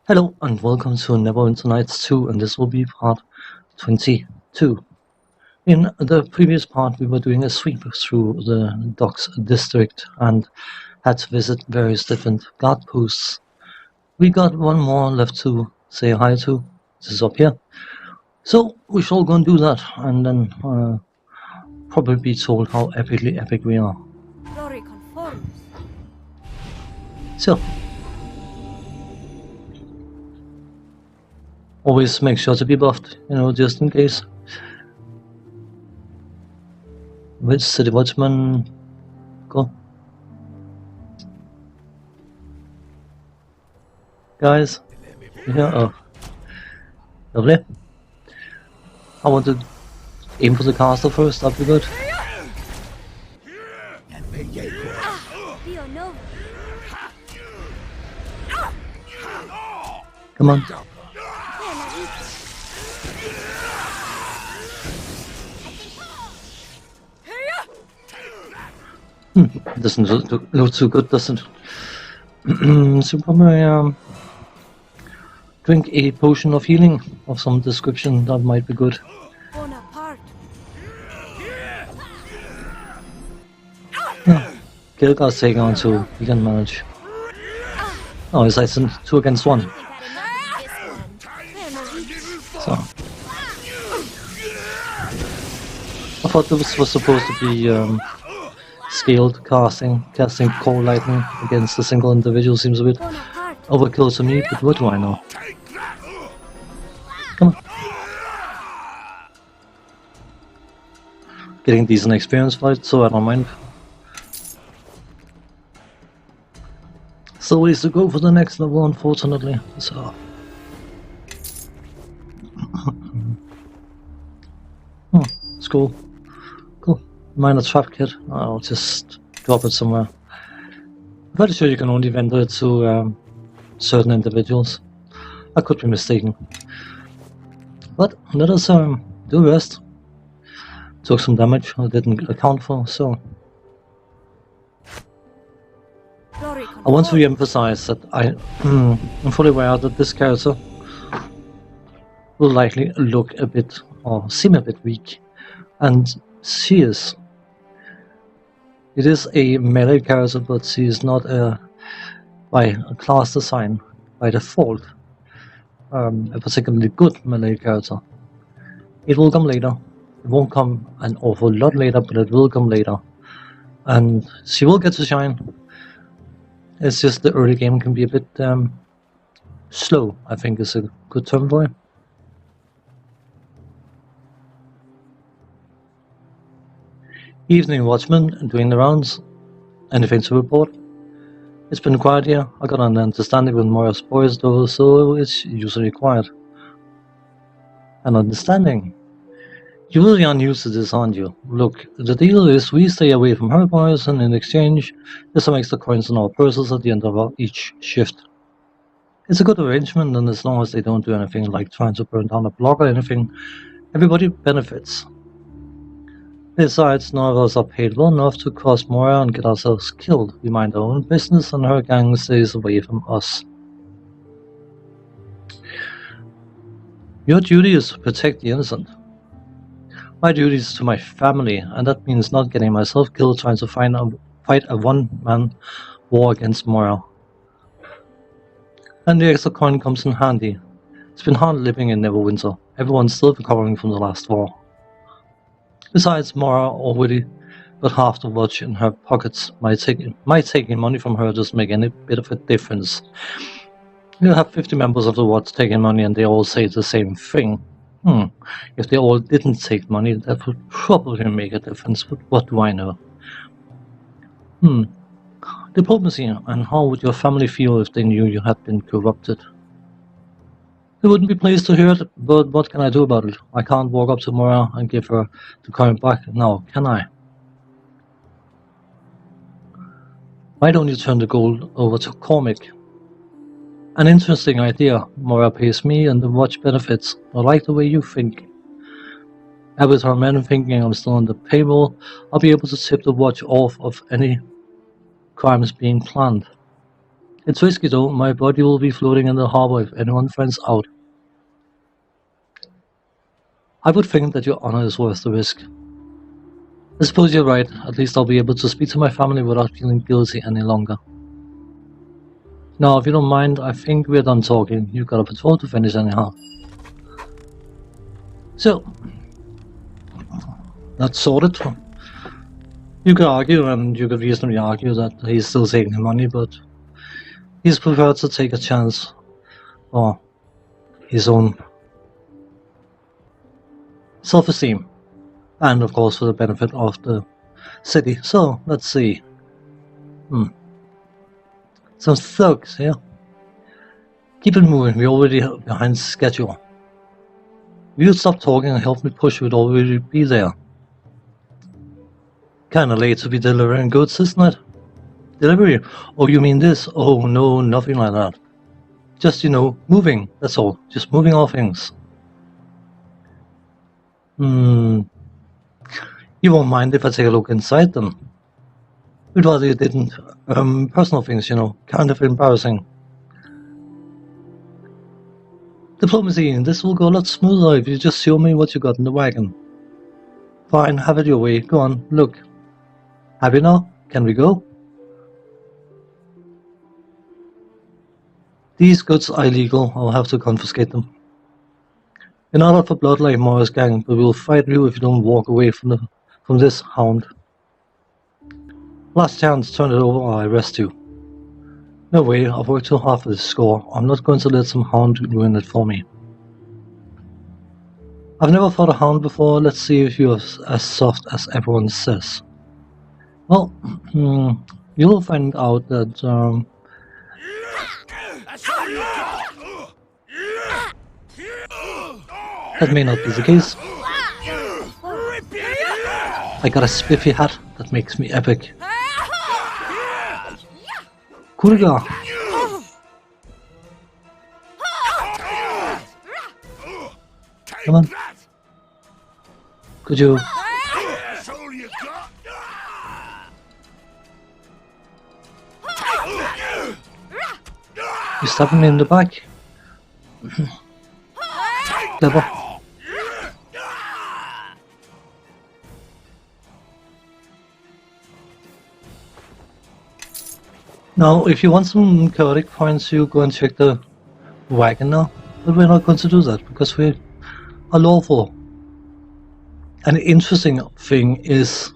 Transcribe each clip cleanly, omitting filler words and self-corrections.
Hello and welcome to Neverwinter Nights 2, and this will be part 22. In the previous part we were doing a sweep through the docks district and had to visit various different guard posts. We got one more left to say hi to. This is up here. So we shall go and do that and then probably be told how epically epic we are. Glory conforms. So always make sure to be buffed, just in case. Which city watchman go? Guys, yeah, oh, lovely. I want to aim for the castle first, that'd be good. Come on. Doesn't look too good, doesn't it? So probably drink a potion of healing of some description, that might be good. Yeah. Gilgar's taking on, so we can manage. Oh, it's like 2 against 1. So I thought this was supposed to be scaled casting core lightning against a single individual seems a bit overkill to me, but what do I know? Come on. Getting decent experience for it, so I don't mind. Still ways to go for the next level, unfortunately, so... It's cool. Cool. Minor trap kit. I'll just drop it somewhere. I'm pretty sure you can only render it to certain individuals. I could be mistaken. But let us do the rest. Took some damage I didn't account for, so... I want to re-emphasize that I'm fully aware that this character will likely look a bit, or seem a bit weak. And she is. It is a melee character, but she is not by a class design, by default, a particularly good melee character. It will come later. It won't come an awful lot later, but it will come later. And she will get to shine. It's just the early game can be a bit slow, I think is a good term for it. Evening watchman, doing the rounds. Anything to report? It's been quiet here. I got an understanding with Moira's boys though, so it's usually quiet. An understanding? You really aren't used to this, aren't you? Look, the deal is we stay away from her boys, and in exchange, there's some extra coins in our purses at the end of each shift. It's a good arrangement, and as long as they don't do anything like trying to burn down a block or anything, everybody benefits. Besides, none of us are paid well enough to cross Moira and get ourselves killed. We mind our own business, and her gang stays away from us. Your duty is to protect the innocent. My duty is to my family, and that means not getting myself killed trying to fight a one-man war against Moira. And the extra coin comes in handy. It's been hard living in Neverwinter. Everyone's still recovering from the last war. Besides, Moira already got half the watch in her pockets. My taking money from her doesn't make any bit of a difference. You have 50 members of the watch taking money and they all say the same thing. If they all didn't take money, that would probably make a difference, but what do I know? Diplomacy, and how would your family feel if they knew you had been corrupted? They wouldn't be pleased to hear it, but what can I do about it? I can't walk up to Moira and give her the coin back now, can I? Why don't you turn the gold over to Cormac? An interesting idea. Moira pays me and the watch benefits. I like the way you think. And with her men thinking I'm still on the payroll, I'll be able to tip the watch off of any crimes being planned. It's risky though, my body will be floating in the harbor if anyone finds out. I would think that your honor is worth the risk. I suppose you're right, at least I'll be able to speak to my family without feeling guilty any longer. Now, if you don't mind, I think we're done talking. You've got a patrol to finish anyhow. So, that's sorted. You could argue, and you could reasonably argue, that he's still taking the money, but he's prepared to take a chance for his own self-esteem, and of course for the benefit of the city. So, let's see. Some thugs here. Keep it moving, we're already behind schedule. If you stop talking and help me push, we'd already be there. Kinda late to be delivering goods, isn't it? Delivery? Oh, you mean this? Oh, no, nothing like that. Just, moving, that's all. Just moving all things. You won't mind if I take a look inside then? We'd rather you didn't. Personal things, kind of embarrassing. Diplomacy, this will go a lot smoother if you just show me what you got in the wagon. Fine, have it your way. Go on, look. Happy now? Can we go? These goods are illegal. I'll have to confiscate them. You're not out for blood like Morris' gang, but we'll fight you if you don't walk away from this hound. Last chance, turn it over or I arrest you. No way, I've worked too hard for this score. I'm not going to let some hound ruin it for me. I've never fought a hound before. Let's see if you're as soft as everyone says. Well, you'll find out that that may not be the case. I got a spiffy hat that makes me epic. Kurga! Come on. Could you... You stabbing me in the back? Clever. Now, if you want some chaotic points, you go and check the wagon now. But we're not going to do that because we are lawful. An interesting thing is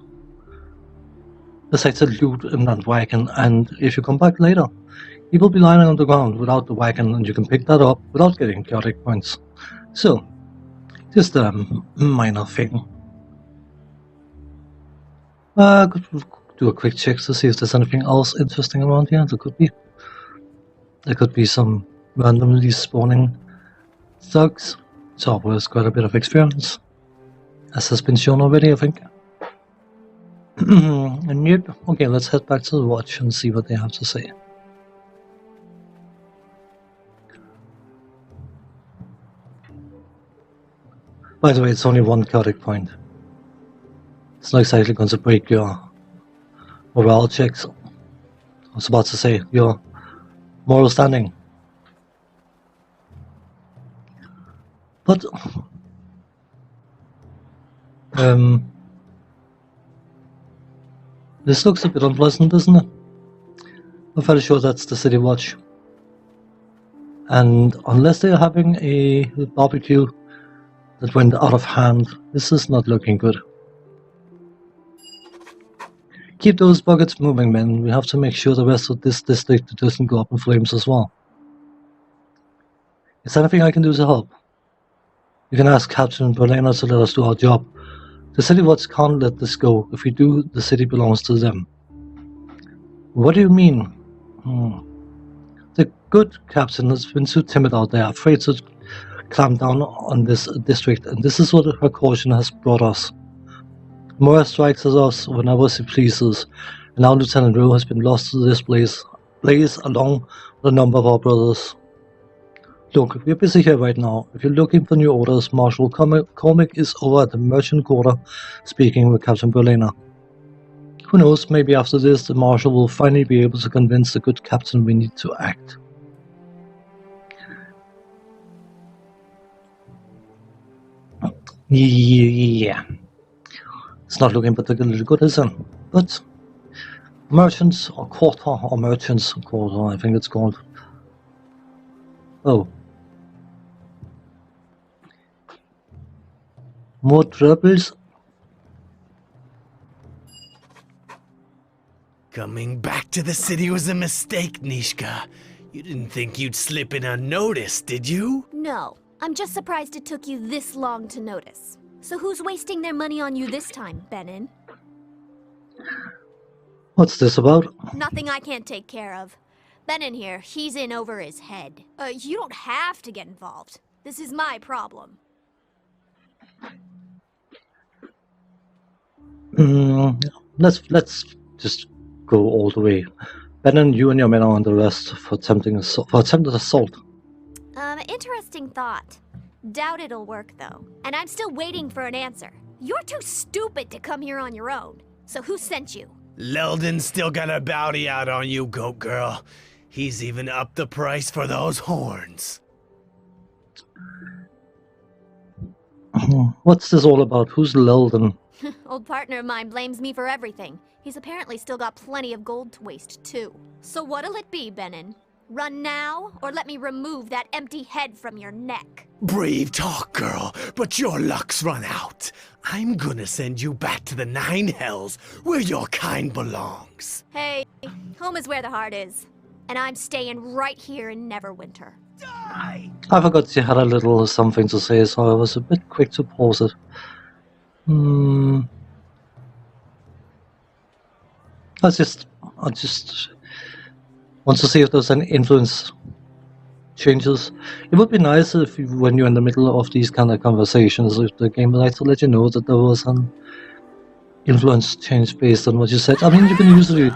there's actually loot in that wagon, and if you come back later, he will be lying on the ground without the wagon, and you can pick that up without getting chaotic points. So, just a minor thing. Could do a quick check to see if there's anything else interesting around here. There could be some randomly spawning thugs. Chopper has got a bit of experience, as has been shown already, I think. And yep, okay, let's head back to the watch and see what they have to say. By the way, it's only one chaotic point. It's not exactly going to break your morale checks. I was about to say, your moral standing. But, this looks a bit unpleasant, doesn't it? I'm fairly sure that's the city watch. And unless they're having a barbecue that went out of hand, this is not looking good. Keep those buckets moving, men. We have to make sure the rest of this district doesn't go up in flames as well. Is there anything I can do to help? You can ask Captain Berliner to let us do our job. The city watch can't let this go. If we do, the city belongs to them. What do you mean? The good captain has been too timid out there, afraid to clamp down on this district, and this is what her caution has brought us. Mora strikes at us whenever she pleases, and now Lieutenant Rowe has been lost to this place along with a number of our brothers. Look, we're busy here right now. If you're looking for new orders, Marshal Cormac is over at the merchant quarter speaking with Captain Berliner. Who knows, maybe after this the Marshal will finally be able to convince the good captain we need to act. Yeah. It's not looking particularly good, is it? But merchants quarter, I think it's called. Oh. More troubles? Coming back to the city was a mistake, Nishka. You didn't think you'd slip in unnoticed, did you? No, I'm just surprised it took you this long to notice. So who's wasting their money on you this time, Benin? What's this about? Nothing I can't take care of. Benin here, he's in over his head. You don't have to get involved. This is my problem. Let's just go all the way. Benin, you and your men are under arrest for attempted assault. Interesting thought. Doubt it'll work, though. And I'm still waiting for an answer. You're too stupid to come here on your own. So who sent you? Leldon's still got a bounty out on you, goat girl. He's even upped the price for those horns. What's this all about? Who's Leldon? Old partner of mine blames me for everything. He's apparently still got plenty of gold to waste, too. So what'll it be, Benin? Run now, or let me remove that empty head from your neck? Brave talk, girl, but your luck's run out. I'm gonna send you back to the Nine Hells, where your kind belongs. Hey, home is where the heart is. And I'm staying right here in Neverwinter. Die! I forgot you had a little something to say, so I was a bit quick to pause it. I just want to see if there's any influence changes. It would be nice if when you're in the middle of these kind of conversations with the game, like to let you know that there was an influence change based on what you said. I mean, you can usually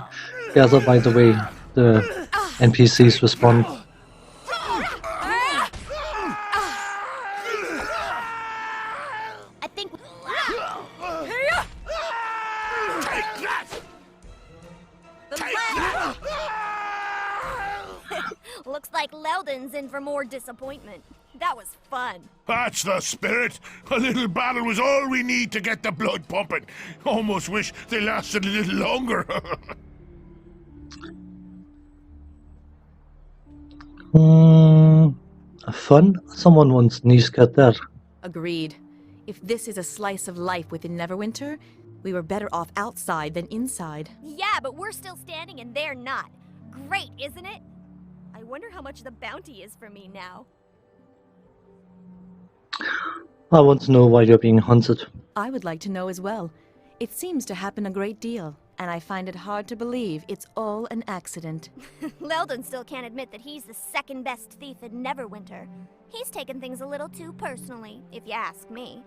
gather by the way the NPCs respond. I think... Looks like Leldon's in for more disappointment. That was fun. That's the spirit. A little battle was all we need to get the blood pumping. Almost wish they lasted a little longer. Fun? Someone wants Nishka dead. Agreed. If this is a slice of life within Neverwinter, we were better off outside than inside. Yeah, but we're still standing and they're not. Great, isn't it? I wonder how much the bounty is for me now. I want to know why you're being hunted. I would like to know as well. It seems to happen a great deal, and I find it hard to believe it's all an accident. Leldon still can't admit that he's the second best thief in Neverwinter. He's taken things a little too personally, if you ask me.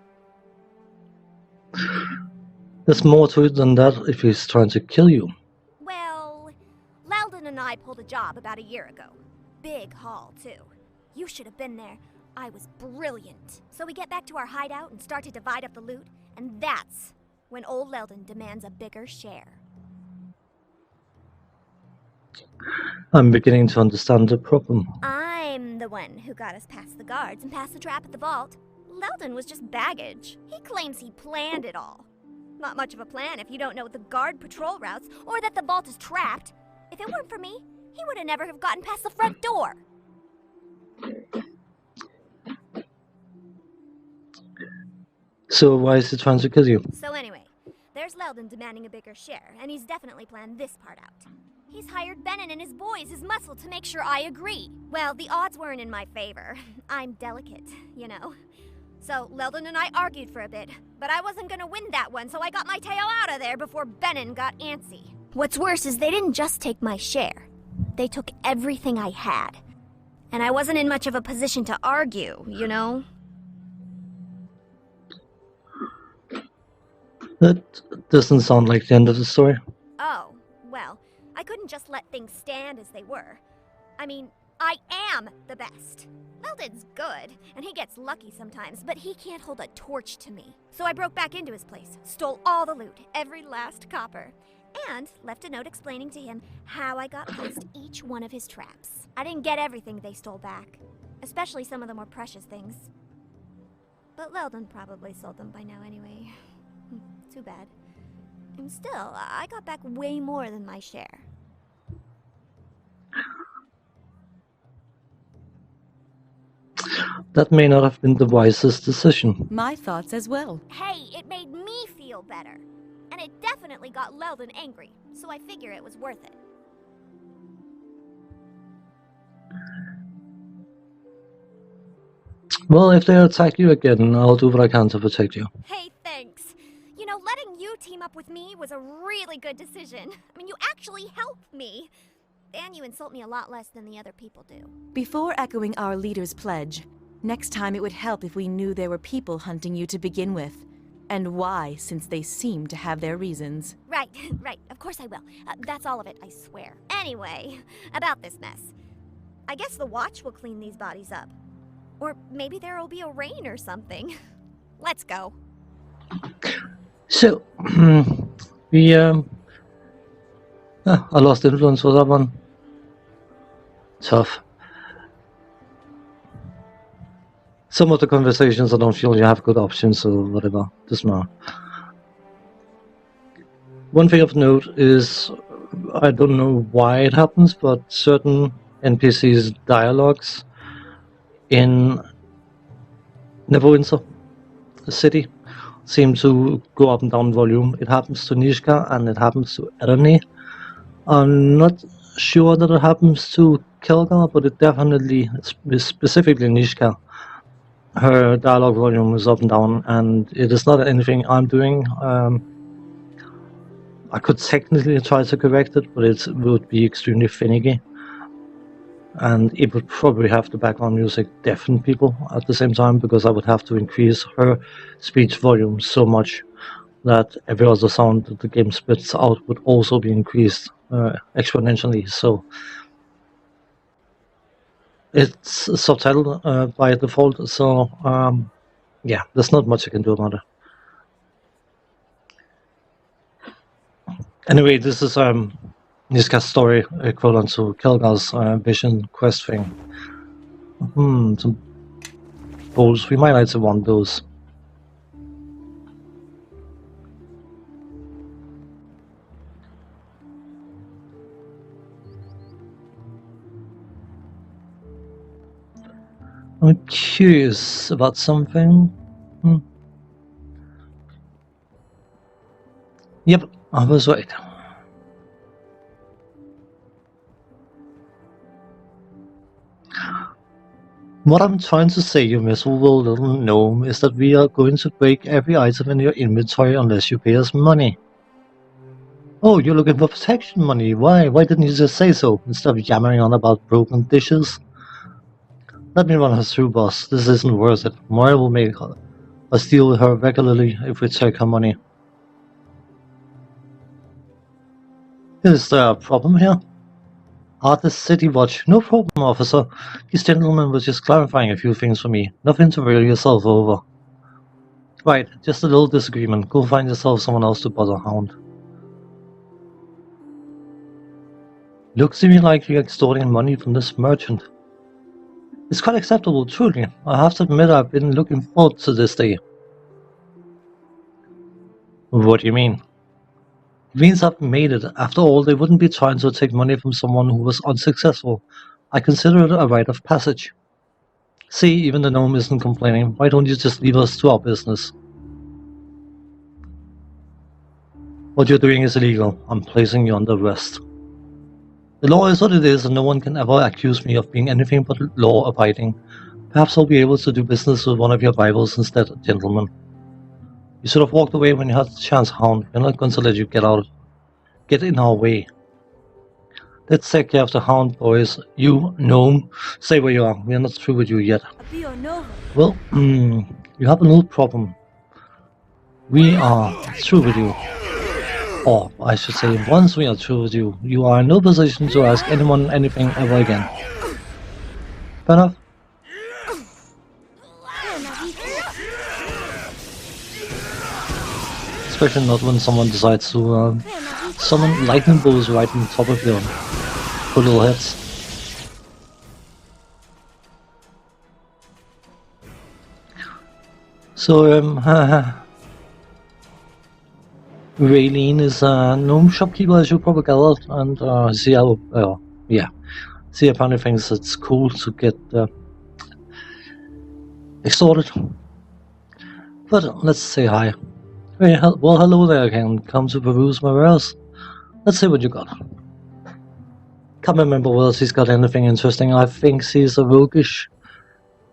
There's more to it than that if he's trying to kill you. Well, Leldon and I pulled a job about a year ago. Big haul, too. You should have been there. I was brilliant. So we get back to our hideout and start to divide up the loot, and that's when old Leldon demands a bigger share. I'm beginning to understand the problem. I'm the one who got us past the guards and past the trap at the vault. Leldon was just baggage. He claims he planned it all. Not much of a plan if you don't know the guard patrol routes or that the vault is trapped. If it weren't for me, he would have never have gotten past the front door. So why is he trying to kill you? So anyway, there's Leldon demanding a bigger share, and he's definitely planned this part out. He's hired Benin and his boys as muscle to make sure I agree. Well, the odds weren't in my favor. I'm delicate, you know. So Leldon and I argued for a bit, but I wasn't gonna win that one, so I got my tail out of there before Benin got antsy. What's worse is they didn't just take my share. They took everything I had. And I wasn't in much of a position to argue, you know? That doesn't sound like the end of the story. Oh, well, I couldn't just let things stand as they were. I mean, I am the best. Leldon's good, and he gets lucky sometimes, but he can't hold a torch to me. So I broke back into his place, stole all the loot, every last copper. and left a note explaining to him how I got past each one of his traps. I didn't get everything they stole back, especially some of the more precious things. But Leldon probably sold them by now anyway. Too bad. And still, I got back way more than my share. That may not have been the wisest decision. My thoughts as well. Hey, it made me feel better. And it definitely got Leldon angry, so I figure it was worth it. Well, if they attack you again, I'll do what I can to protect you. Hey, thanks. You know, letting you team up with me was a really good decision. I mean, you actually helped me. And you insult me a lot less than the other people do. Before echoing our leader's pledge, next time it would help if we knew there were people hunting you to begin with. And why, since they seem to have their reasons. Right, right. Of course I will. That's all of it, I swear. Anyway, about this mess. I guess the Watch will clean these bodies up. Or maybe there will be a rain or something. Let's go. So, I lost influence for that one. Tough. Some of the conversations I don't feel you have good options or whatever. Doesn't matter. One thing of note is, I don't know why it happens, but certain NPCs' dialogues in Neverwinter, the city, seem to go up and down volume. It happens to Nishka and it happens to Ernie. I'm not sure that it happens to Kelgar, but it definitely, specifically Nishka, her dialogue volume is up and down, and it is not anything I'm doing. I could technically try to correct it, but it would be extremely finicky. And it would probably have the background music deafen people at the same time, because I would have to increase her speech volume so much that every other sound that the game spits out would also be increased exponentially. So it's subtitled by default, so yeah, there's not much I can do about it. Anyway, this is Niska's story equivalent to Kelgar's vision quest thing. Some bowls. We might like to want those. I'm curious about something. Yep, I was right. What I'm trying to say, you miserable little gnome, is that we are going to break every item in your inventory unless you pay us money. Oh, you're looking for protection money. Why? Why didn't you just say so, instead of yammering on about broken dishes? Let me run her through, boss. This isn't worth it. Moira will make us deal with her regularly if we take her money. Is there a problem here? The City Watch. No problem, officer. This gentleman was just clarifying a few things for me. Nothing to worry yourself over. Right, just a little disagreement. Go find yourself someone else to bother, Hound. Looks to me like you're extorting money from this merchant. It's quite acceptable, truly. I have to admit I've been looking forward to this day. What do you mean? It means I've made it. After all, they wouldn't be trying to take money from someone who was unsuccessful. I consider it a rite of passage. See, even the gnome isn't complaining. Why don't you just leave us to our business? What you're doing is illegal. I'm placing you under arrest. The law is what it is, and no one can ever accuse me of being anything but law-abiding. Perhaps I'll be able to do business with one of your rivals instead, gentlemen. You should have walked away when you had the chance, Hound. We're not going to let you get in our way. Let's take care of the Hound, boys. You, gnome, stay where you are. We're not through with you yet. Well, you have a little problem. We are through with you. Or, I should say, once we are through with you, you are in no position to ask anyone anything ever again. Fair enough? Especially not when someone decides to summon lightning bolts right on top of your poor little heads. So, Raylene is a gnome shopkeeper, as you probably gathered, and she apparently thinks it's cool to get extorted. But let's say hi. Hey, well, hello there again. Come to peruse my wares. Let's see what you got. Can't remember whether she's got anything interesting. I think she's a roguish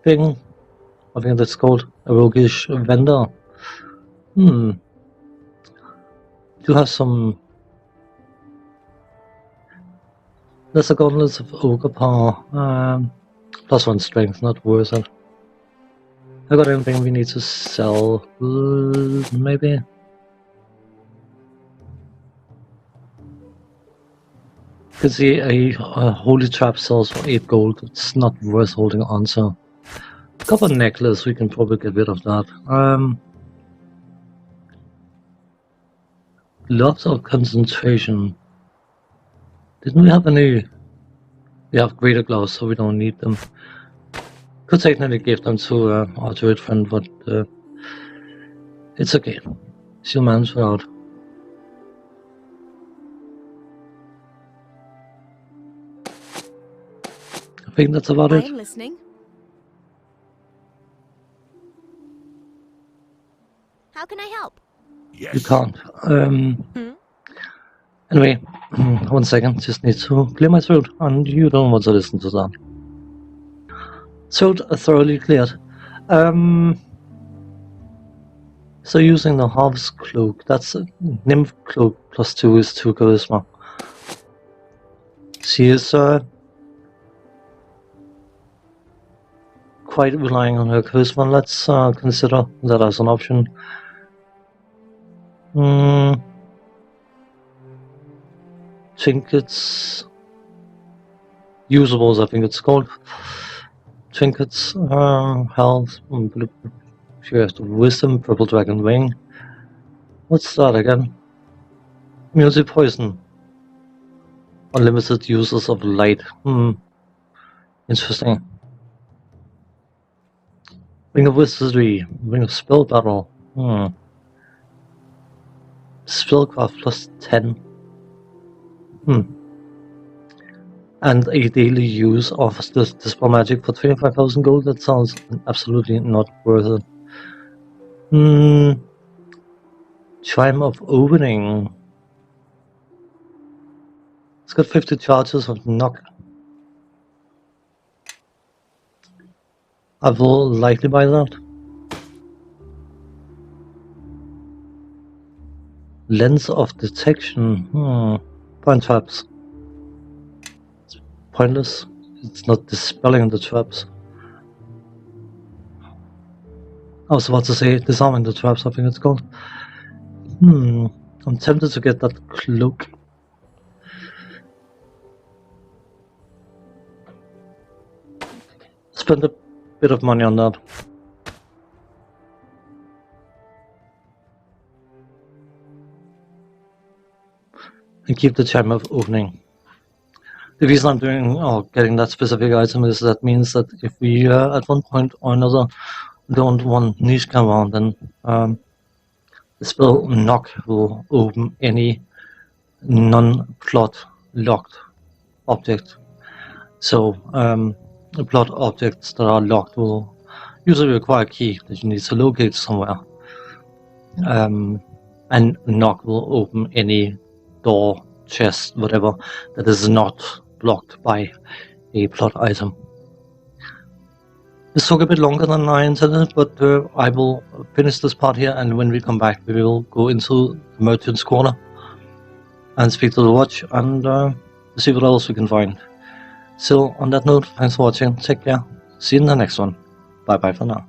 thing. I think that's called a roguish vendor. Do have some. There's a gauntlet of ogre power. +1 strength, not worth it. I got anything we need to sell? Maybe. Could see a holy trap sells for 8 gold. It's not worth holding on to. Copper necklace, we can probably get rid of that. Lots of concentration. Didn't we have any? We have greater gloves, so we don't need them. Could technically give them to our druid friend, but it's okay. She'll manage without. I think that's about it. I'm listening. How can I help? Yes. You can't. Anyway, 1 second. Just need to clear my throat, and you don't want to listen to that. Throat thoroughly cleared. So using the Harvest Cloak, that's a Nymph Cloak +2 is 2 charisma. She is quite relying on her charisma. Let's consider that as an option. Trinkets, usables, I think it's called. Trinkets, health, she has the wisdom, purple dragon wing. What's that again? Immunity poison. Unlimited uses of light. Interesting. Ring of Wizardry, Ring of Spell Battle. Spellcraft +10. And a daily use of Dispel Magic for 25,000 gold. That sounds absolutely not worth it. Chime of Opening. It's got 50 charges of knock. I will likely buy that. Lens of Detection. Point traps. It's pointless. It's not dispelling the traps. I was about to say disarming the traps, I think it's called. I'm tempted to get that cloak. Spend a bit of money on that. And keep the Chime of Opening. The reason I'm doing or getting that specific item is that means that if we at one point or another don't want niche come around, then the spell knock will open any non-plot locked object. So plot objects that are locked will usually require a key that you need to locate somewhere. And knock will open any door, chest, whatever that is not blocked by a plot item. This took a bit longer than I intended, but I will finish this part here, and when we come back we will go into the Merchant's Corner and speak to the watch and see what else we can find. So on that note, thanks for watching, take care, see you in the next one, bye bye for now.